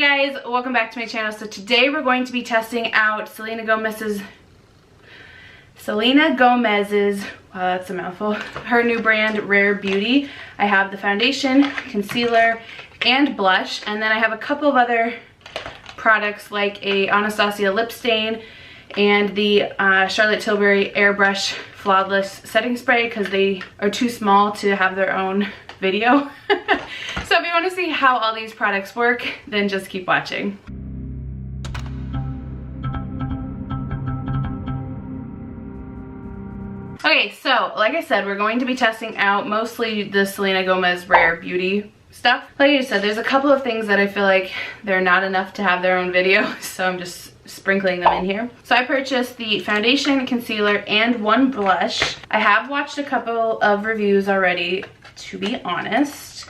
Hey guys, welcome back to my channel. So today we're going to be testing out Selena Gomez's, wow, that's a mouthful, her new brand Rare Beauty. I have the foundation, concealer, and blush, and then I have a couple of other products like a Anastasia lip stain and the Charlotte Tilbury Airbrush Flawless Setting Spray because they are too small to have their own video. So if you want to see how all these products work, then just keep watching. Okay, so like I said, we're going to be testing out mostly the Selena Gomez Rare Beauty stuff. Like I said, there's a couple of things that I feel like they're not enough to have their own video, so I'm just sprinkling them in here. So I purchased the foundation, concealer, and one blush. I have watched a couple of reviews already, to be honest,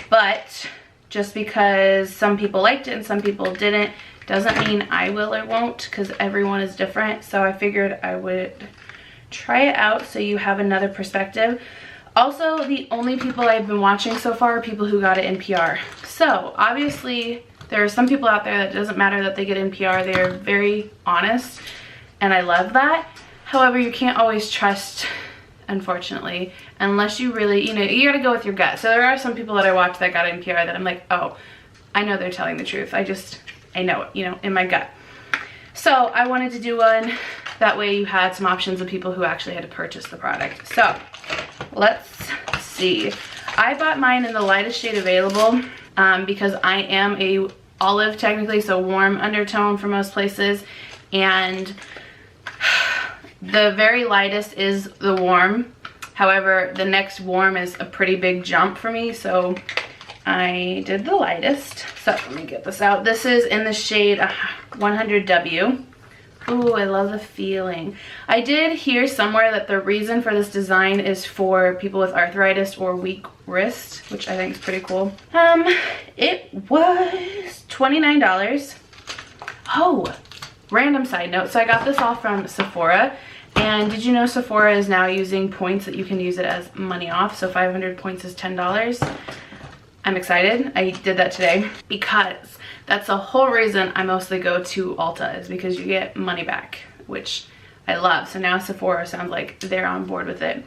but just because some people liked it and some people didn't doesn't mean I will or won't, because everyone is different. So I figured I would try it out so you have another perspective. Also, the only people I've been watching so far are people who got it in PR. So obviously there are some people out there that it doesn't matter that they get in PR. They are very honest and I love that. However, you can't always trust, unfortunately, unless you really, you gotta go with your gut. So there are some people that I watch that got in PR that I'm like, oh, I know they're telling the truth. I know it, in my gut. So I wanted to do one. That way you had some options of people who actually had to purchase the product. So let's see. I bought mine in the lightest shade available because I am a olive technically, so warm undertone for most places. And the very lightest is the warm. However, the next warm is a pretty big jump for me, so I did the lightest. So let me get this out. This is in the shade 100W. Ooh, I love the feeling. I did hear somewhere that the reason for this design is for people with arthritis or weak wrist, which I think is pretty cool. It was $29. Oh, random side note. So I got this all from Sephora. And did you know Sephora is now using points that you can use it as money off? So 500 points is $10. I'm excited. I did that today because that's the whole reason I mostly go to Ulta, is because you get money back, which I love. So now Sephora sounds like they're on board with it.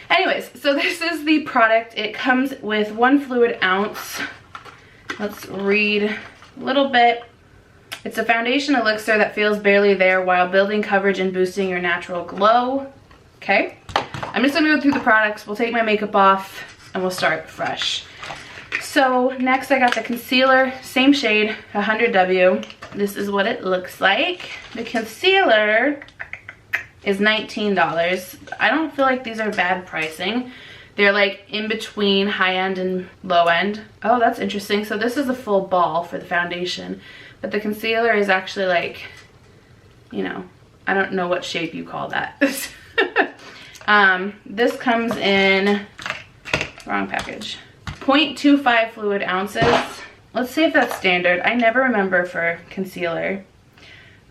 Anyways, so this is the product. It comes with 1 fluid ounce. Let's read a little bit. It's a foundation elixir that feels barely there while building coverage and boosting your natural glow. Okay, I'm just gonna go through the products. We'll take my makeup off and we'll start fresh. So next I got the concealer, same shade, 100W. This is what it looks like. The concealer is $19. I don't feel like these are bad pricing. They're like in between high end and low end. Oh, that's interesting. So this is a full ball for the foundation, but the concealer is actually like, I don't know what shape you call that. This comes in, wrong package, 0.25 fluid ounces. Let's see if that's standard. I never remember for concealer.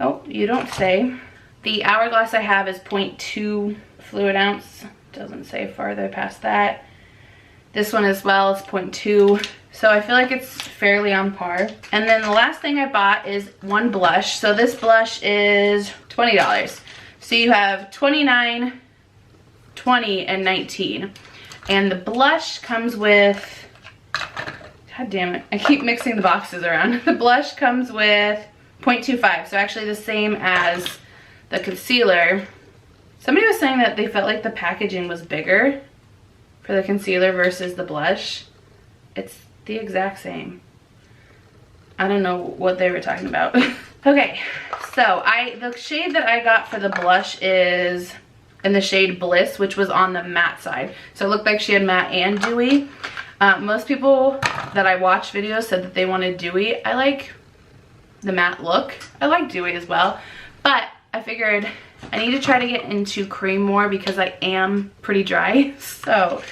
Oh, you don't say. The hourglass I have is 0.2 fluid ounce. Doesn't say farther past that. This one as well is 0.2. So I feel like it's fairly on par. And then the last thing I bought is one blush. So this blush is $20. So you have 29, 20, and 19. And the blush comes with, god damn it, I keep mixing the boxes around. The blush comes with 0.25, so actually the same as the concealer. Somebody was saying that they felt like the packaging was bigger for the concealer versus the blush. It's the exact same. I don't know what they were talking about. Okay, so the shade that I got for the blush is in the shade Bliss, which was on the matte side. So it looked like she had matte and dewy. Most people that I watched videos said that they wanted dewy. I like the matte look. I like dewy as well, but I figured I need to try to get into cream more because I am pretty dry. So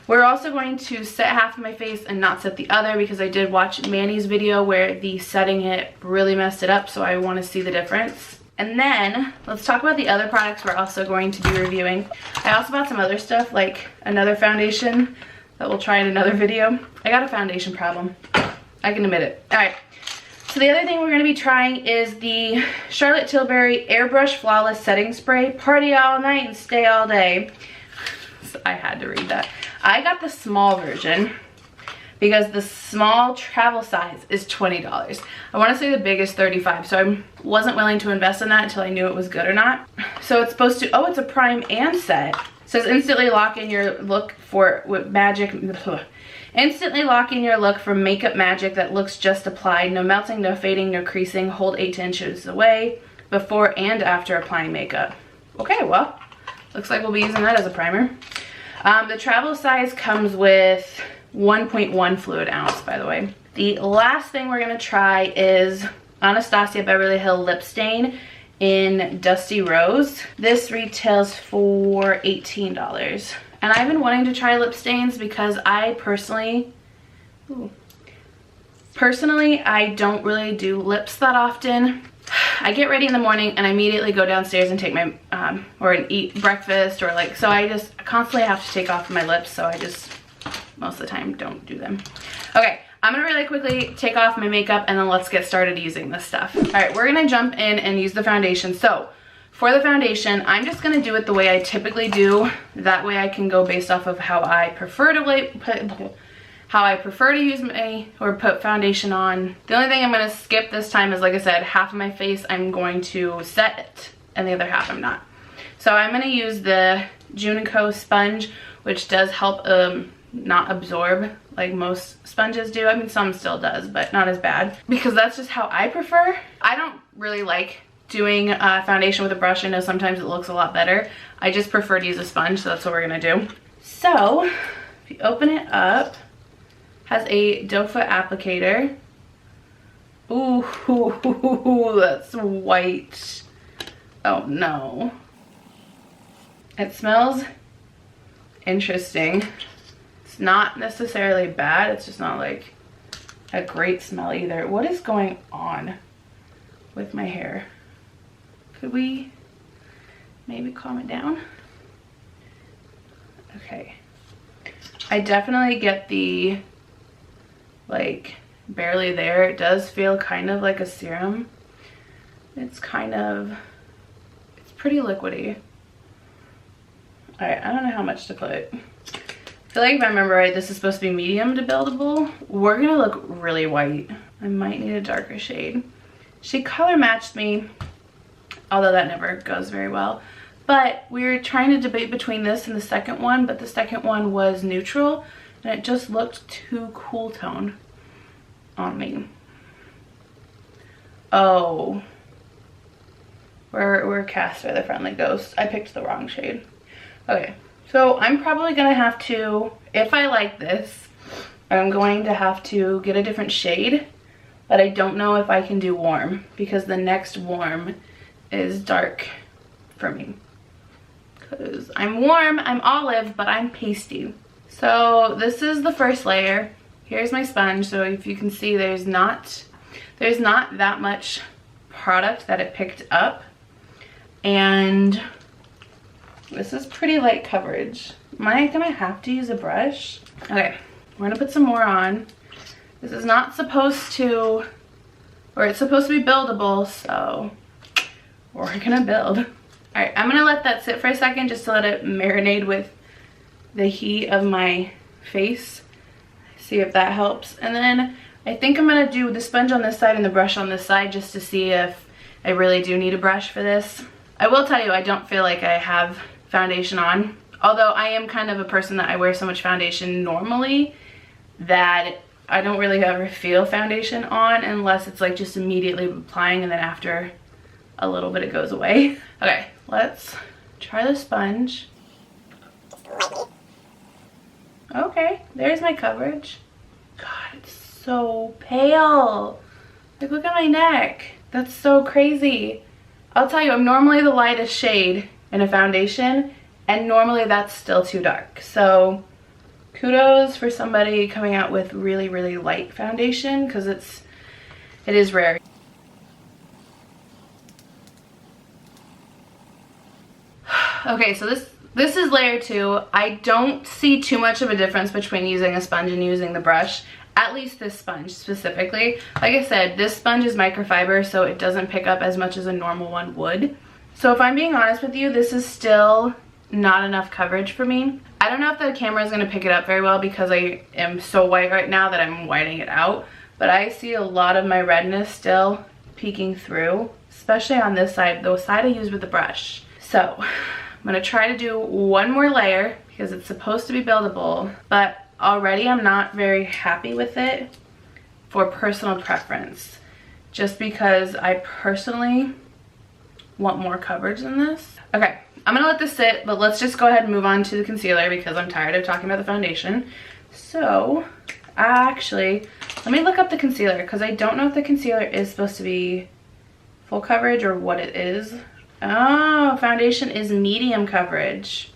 we're also going to set half of my face and not set the other because I did watch Manny's video where the setting it really messed it up, so I want to see the difference. And then let's talk about the other products we're also going to be reviewing. I also bought some other stuff, like another foundation that we'll try in another video. I got a foundation problem. I can admit it. All right. So the other thing we're going to be trying is the Charlotte Tilbury Airbrush Flawless Setting Spray. Party all night and stay all day. So I had to read that. I got the small version because the small travel size is $20. I want to say the big is $35, so I wasn't willing to invest in that until I knew it was good or not. So it's supposed to, oh, it's a prime and set. It says instantly lock in your look for with magic. Instantly lock in your look for makeup magic that looks just applied. No melting, no fading, no creasing. Hold 8 to inches away before and after applying makeup. Okay, well, looks like we'll be using that as a primer. The travel size comes with 1.1 fluid ounce, by the way. The last thing we're gonna try is Anastasia Beverly Hills Lip Stain in Dusty Rose. This retails for $18. And I've been wanting to try lip stains because I personally, I don't really do lips that often. I get ready in the morning and I immediately go downstairs and take my, or eat breakfast, or like, so I just constantly have to take off my lips, so I just, most of the time, don't do them. Okay, I'm gonna really quickly take off my makeup and then let's get started using this stuff. All right, we're gonna jump in and use the foundation. So, for the foundation, I'm just gonna do it the way I typically do. That way I can go based off of how I prefer to use my, or put foundation on. The only thing I'm gonna skip this time is, like I said, half of my face I'm going to set it, and the other half I'm not. So I'm gonna use the June & Co sponge, which does help not absorb like most sponges do. I mean, some still does, but not as bad, because that's just how I prefer. I don't really like doing foundation with a brush. I know sometimes it looks a lot better. I just prefer to use a sponge, so that's what we're gonna do. So if you open it up, has a doe foot applicator. Ooh, that's white. Oh no. It smells interesting. It's not necessarily bad, it's just not like a great smell either. What is going on with my hair? Could we maybe calm it down? Okay. I definitely get the, like, barely there. It does feel kind of like a serum. It's kind of, it's pretty liquidy. All right, I don't know how much to put. I feel like if I remember right, this is supposed to be medium to buildable. We're gonna look really white. I might need a darker shade. She color matched me, although that never goes very well. But we were trying to debate between this and the second one, but the second one was neutral and it just looked too cool tone on me. Oh, we're Castor the Friendly Ghost. I picked the wrong shade. Okay, so I'm probably gonna have to, if I like this, I'm going to have to get a different shade, but I don't know if I can do warm, because the next warm is dark for me. Because I'm warm, I'm olive, but I'm pasty. So this is the first layer. Here's my sponge. So if you can see, there's not that much product that it picked up. And this is pretty light coverage. Am I gonna have to use a brush? Okay, we're gonna put some more on. This is not supposed to, or it's supposed to be buildable, so we're gonna build. All right, I'm gonna let that sit for a second just to let it marinate with the heat of my face. See if that helps. And then I think I'm gonna do the sponge on this side and the brush on this side just to see if I really do need a brush for this. I will tell you, I don't feel like I have foundation on. Although I am kind of a person that I wear so much foundation normally that I don't really ever feel foundation on unless it's like just immediately applying and then after a little bit it goes away. Okay, let's try the sponge. Okay, there's my coverage. God, it's so pale. Like, look at my neck. That's so crazy. I'll tell you, I'm normally the lightest shade in a foundation, and normally that's still too dark. So kudos for somebody coming out with really, really light foundation, because it is rare. Okay, so this is layer 2. I don't see too much of a difference between using a sponge and using the brush. At least this sponge specifically. Like I said, this sponge is microfiber, so it doesn't pick up as much as a normal one would. So if I'm being honest with you, this is still not enough coverage for me. I don't know if the camera is going to pick it up very well because I am so white right now that I'm whitening it out. But I see a lot of my redness still peeking through, especially on this side, the side I use with the brush. So I'm going to try to do one more layer because it's supposed to be buildable, but already I'm not very happy with it for personal preference, just because I personally want more coverage than this. Okay, I'm gonna let this sit, but let's just go ahead and move on to the concealer because I'm tired of talking about the foundation. So actually, let me look up the concealer because I don't know if the concealer is supposed to be full coverage or what it is. Oh, foundation is medium coverage.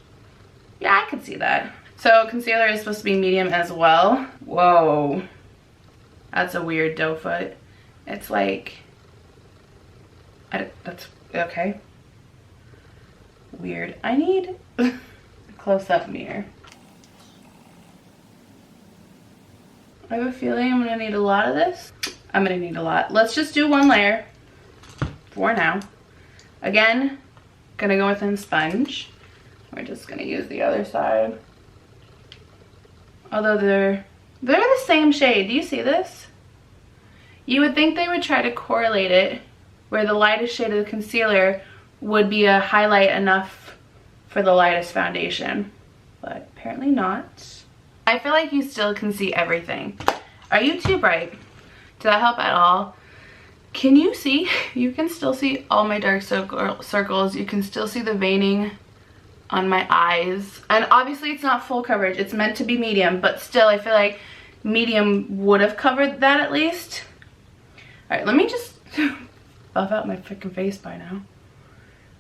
Yeah, I could see that. So concealer is supposed to be medium as well. Whoa, that's a weird doe foot. It's like, that's okay. Weird. I need a close-up mirror. I have a feeling I'm gonna need a lot of this. I'm gonna need a lot. Let's just do one layer for now. Again, gonna go within sponge. We're just gonna use the other side. Although they're the same shade. Do you see this? You would think they would try to correlate it where the lightest shade of the concealer would be a highlight enough for the lightest foundation, but apparently not. I feel like you still can see everything. Are you too bright? Did that help at all? Can you see? You can still see all my dark circles. You can still see the veining on my eyes. And obviously it's not full coverage. It's meant to be medium, but still I feel like medium would have covered that at least. All right, let me just buff out my freaking face by now.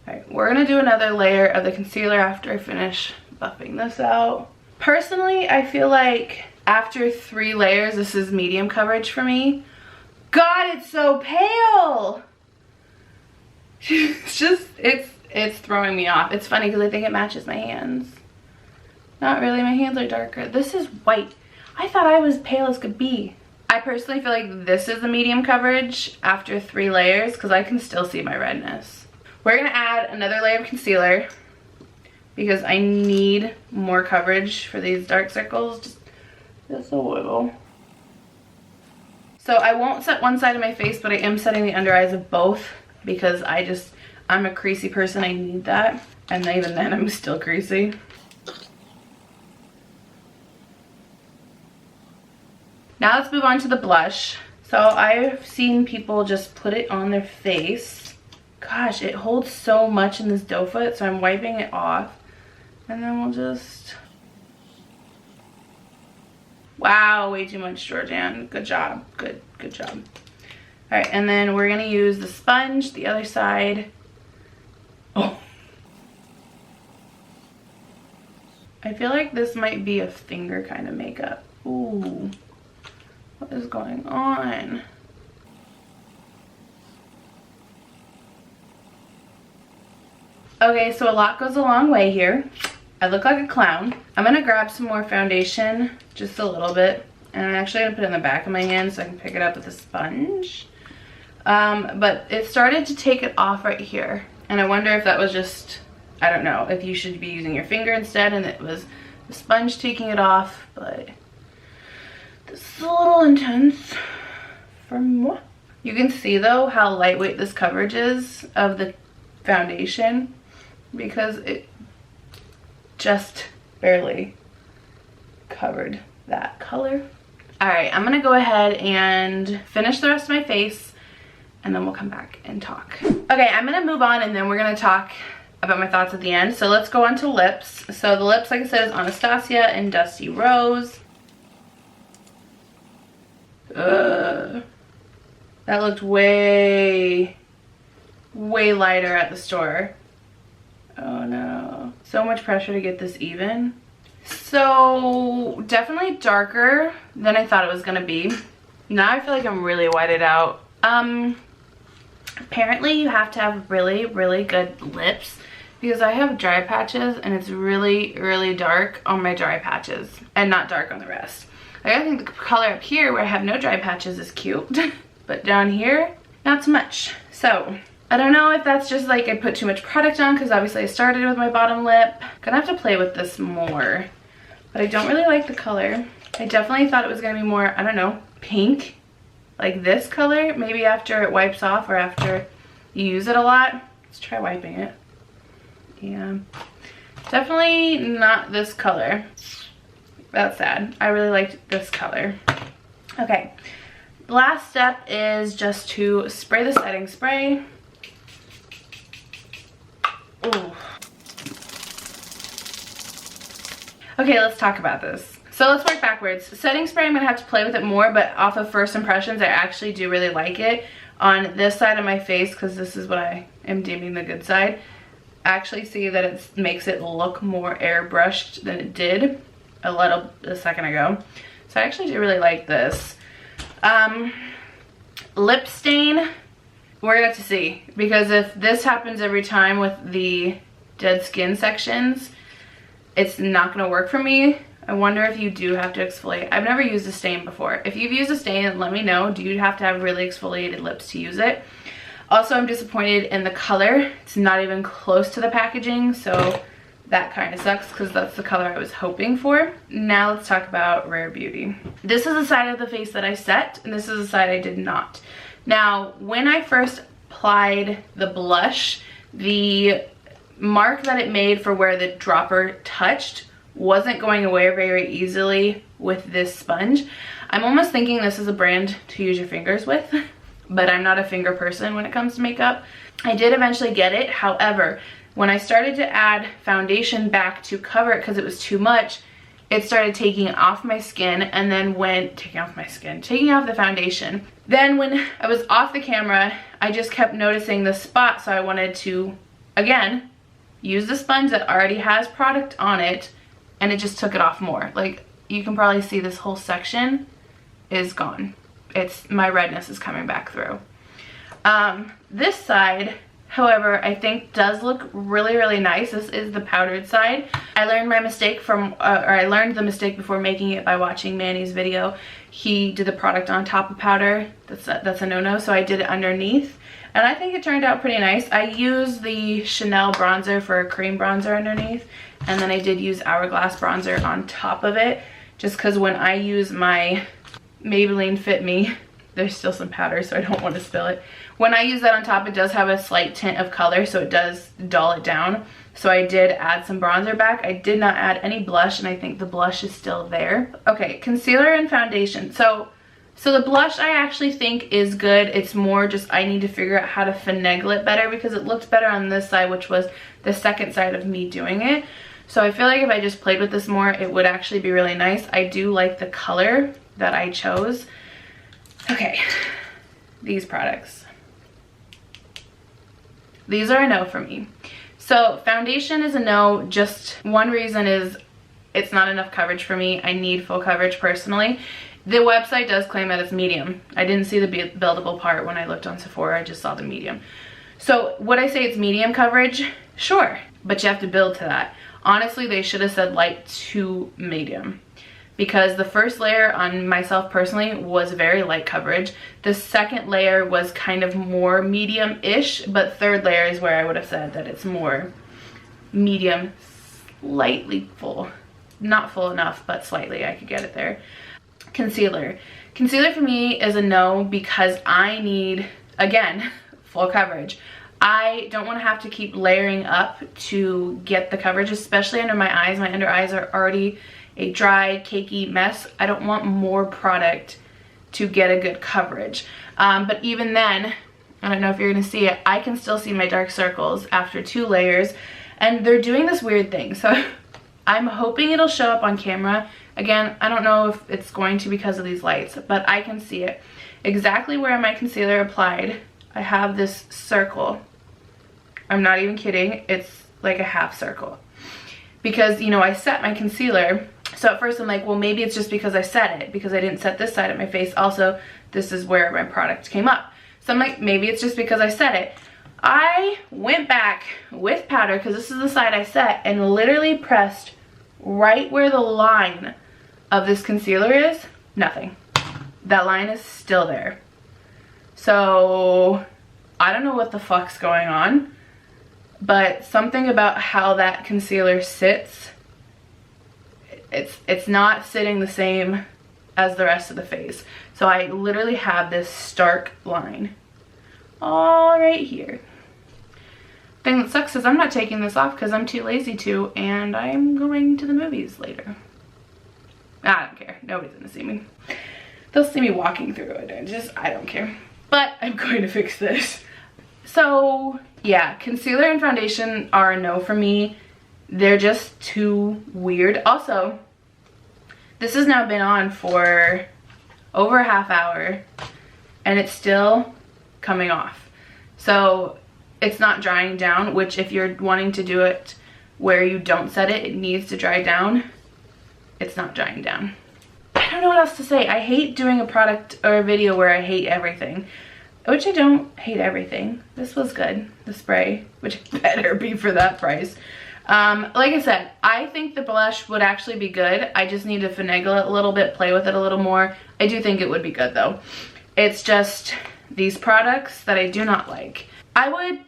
Alright, we're gonna do another layer of the concealer after I finish buffing this out. Personally, I feel like after 3 layers, this is medium coverage for me. God, it's so pale! It's just, it's throwing me off. It's funny because I think it matches my hands. Not really, my hands are darker. This is white. I thought I was pale as could be. I personally feel like this is the medium coverage after 3 layers because I can still see my redness. We're gonna add another layer of concealer because I need more coverage for these dark circles, just a little. So I won't set one side of my face, but I am setting the under eyes of both because I'm a creasy person, I need that. And even then I'm still creasy. Now let's move on to the blush. So I've seen people just put it on their face. Gosh, it holds so much in this doe foot, so I'm wiping it off. And then we'll just... Wow, way too much, Georgianne. Good job. Good job. Alright, and then we're going to use the sponge, the other side. Oh. I feel like this might be a finger kind of makeup. Ooh. What is going on? Okay, so a lot goes a long way here. I look like a clown. I'm gonna grab some more foundation, just a little bit. And I'm actually gonna put it in the back of my hand so I can pick it up with a sponge. But it started to take it off right here. And I wonder if that was just, I don't know, if you should be using your finger instead and it was the sponge taking it off. But this is a little intense for moi. You can see though how lightweight this coverage is of the foundation, because it just barely covered that color. All right, I'm gonna go ahead and finish the rest of my face and then we'll come back and talk. Okay, I'm gonna move on and then we're gonna talk about my thoughts at the end. So let's go on to lips. So the lips, like I said, is Anastasia and Dusty Rose. That looked way lighter at the store. Oh no. So much pressure to get this even. So definitely darker than I thought it was gonna be. Now I feel like I'm really whited out. Apparently you have to have really good lips because I have dry patches and it's really dark on my dry patches and not dark on the rest. Like, I think the color up here where I have no dry patches is cute, but down here, not so much. So I don't know if that's just like I put too much product on, because obviously I started with my bottom lip. Gonna have to play with this more, but I don't really like the color. I definitely thought it was gonna be more, I don't know, pink, like this color, maybe after it wipes off or after you use it a lot. Let's try wiping it. Yeah, definitely not this color. That's sad. I really liked this color. Okay, the last step is just to spray the setting spray. Ooh. Okay, let's talk about this. So let's work backwards. Setting spray, I'm gonna have to play with it more, but off of first impressions, I actually do really like it. On this side of my face, because this is what I am deeming the good side, I actually see that it makes it look more airbrushed than it did a second ago. So I actually do really like this. Lip stain, we're gonna have to see, because if this happens every time with the dead skin sections, it's not gonna work for me. I wonder if you do have to exfoliate. I've never used a stain before. If you've used a stain, let me know. Do you have to have really exfoliated lips to use it? Also, I'm disappointed in the color. It's not even close to the packaging, so that kind of sucks, because that's the color I was hoping for. Now let's talk about Rare Beauty. This is the side of the face that I set, and this is the side I did not. Now, when I first applied the blush, the mark that it made for where the dropper touched wasn't going away very easily with this sponge. I'm almost thinking this is a brand to use your fingers with, but I'm not a finger person when it comes to makeup. I did eventually get it. However, when I started to add foundation back to cover it because it was too much, it started taking off my skin, and then taking off the foundation. Then when I was off the camera, I just kept noticing the spot, so I wanted to, again, use the sponge that already has product on it, and it just took it off more. Like, you can probably see this whole section is gone. My redness is coming back through. This side, however, I think does look really, really nice. This is the powdered side. I learned my mistake I learned the mistake before making it by watching Manny's video. He did the product on top of powder. That's a no-no, so I did it underneath. And I think it turned out pretty nice. I used the Chanel bronzer for a cream bronzer underneath, and then I did use Hourglass bronzer on top of it, just because when I use my Maybelline Fit Me, there's still some powder, so I don't want to spill it. When I use that on top, it does have a slight tint of color, so it does dull it down. So I did add some bronzer back. I did not add any blush, and I think the blush is still there. Okay, concealer and foundation. So the blush I actually think is good. It's more just I need to figure out how to finagle it better, because it looked better on this side, which was the second side of me doing it. So I feel like if I just played with this more, it would actually be really nice. I do like the color that I chose. Okay, these products. These are a no for me. So foundation is a no. Just one reason is it's not enough coverage for me. I need full coverage personally. The website does claim that it's medium. I didn't see the buildable part when I looked on Sephora. I just saw the medium. So would I say it's medium coverage? Sure, but you have to build to that. Honestly, they should have said light to medium, because the first layer on myself personally was very light coverage. The second layer was kind of more medium-ish, but third layer is where I would have said that it's more medium, slightly full. Not full enough, but slightly. I could get it there. Concealer. Concealer for me is a no, because I need, again, full coverage. I don't want to have to keep layering up to get the coverage, especially under my eyes. My under eyes are already a dry, cakey mess. I don't want more product to get a good coverage. But even then, I don't know if you're going to see it, I can still see my dark circles after 2 layers. And they're doing this weird thing. So I'm hoping it'll show up on camera. Again, I don't know if it's going to because of these lights, but I can see it. Exactly where my concealer applied, I have this circle. I'm not even kidding. It's like a half circle. Because, you know, I set my concealer. So at first I'm like, well, maybe it's just because I set it, because I didn't set this side of my face. Also, this is where my product came up. So I'm like, maybe it's just because I set it. I went back with powder, because this is the side I set, and literally pressed right where the line of this concealer is, Nothing. That line is still there. So I don't know what the fuck's going on, but something about how that concealer sits, it's not sitting the same as the rest of the face. So I literally have this stark line all right here. Thing that sucks is I'm not taking this off because I'm too lazy to, and I'm going to the movies later. I don't care. Nobody's gonna see me. They'll see me walking through it. I don't care. But I'm going to fix this. So yeah, concealer and foundation are a no for me. They're just too weird. Also, this has now been on for over a half hour and it's still coming off. So it's not drying down, which if you're wanting to do it where you don't set it, it needs to dry down. It's not drying down. I don't know what else to say. I hate doing a product or a video where I hate everything, which I don't hate everything. This was good, the spray, which better be for that price. Like I said, I think the blush would actually be good. I just need to finagle it a little bit, play with it a little more. I do think it would be good though. It's just these products that I do not like. I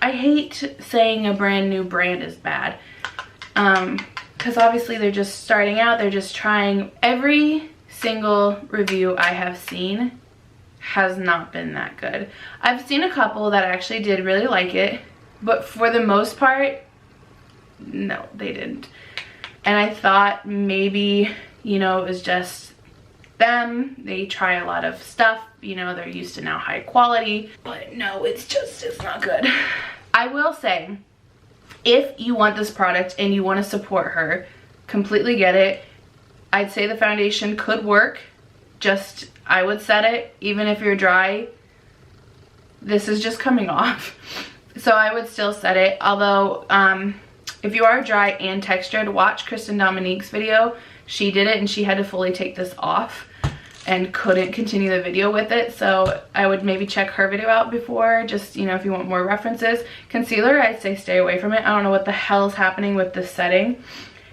hate saying a brand new brand is bad. Because obviously they're just starting out, they're just trying. Every single review I have seen has not been that good. I've seen a couple that actually did really like it, but for the most part, no, they didn't. And I thought maybe, you know, it was just them. They try a lot of stuff, you know, they're used to now high quality, but no, it's not good. I will say, if you want this product and you want to support her, completely get it. I'd say the foundation could work. Just, I would set it, even if you're dry. This is just coming off. So I would still set it. Although, if you are dry and textured, watch Kristen Dominique's video. She did it and she had to fully take this off and couldn't continue the video with it. So I would maybe check her video out before, just, you know, if you want more references. Concealer, I'd say stay away from it. I don't know what the hell's happening with this setting.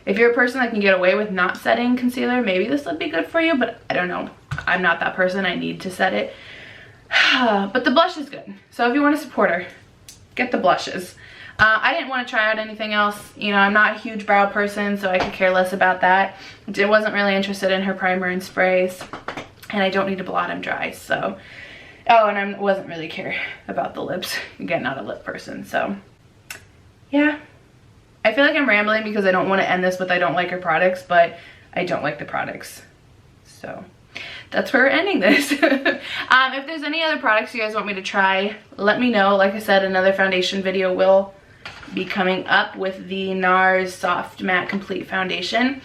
If you're a person that can get away with not setting concealer, maybe this would be good for you, but I don't know. I'm not that person. I need to set it. But the blush is good. So if you want to support her, get the blushes. I didn't want to try out anything else. You know, I'm not a huge brow person, so I could care less about that. I wasn't really interested in her primer and sprays, and I don't need to blot them dry, so. Oh, and I wasn't really care about the lips. Again, not a lip person, so. Yeah. I feel like I'm rambling because I don't want to end this with I don't like her products, but I don't like the products. So that's where we're ending this. If there's any other products you guys want me to try, let me know. Like I said, another foundation video will be coming up with the NARS Soft Matte Complete Foundation.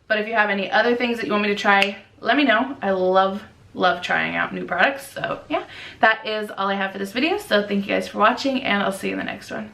But if you have any other things that you want me to try, let me know. I love trying out new products. So yeah, that is all I have for this video. So thank you guys for watching, and I'll see you in the next one.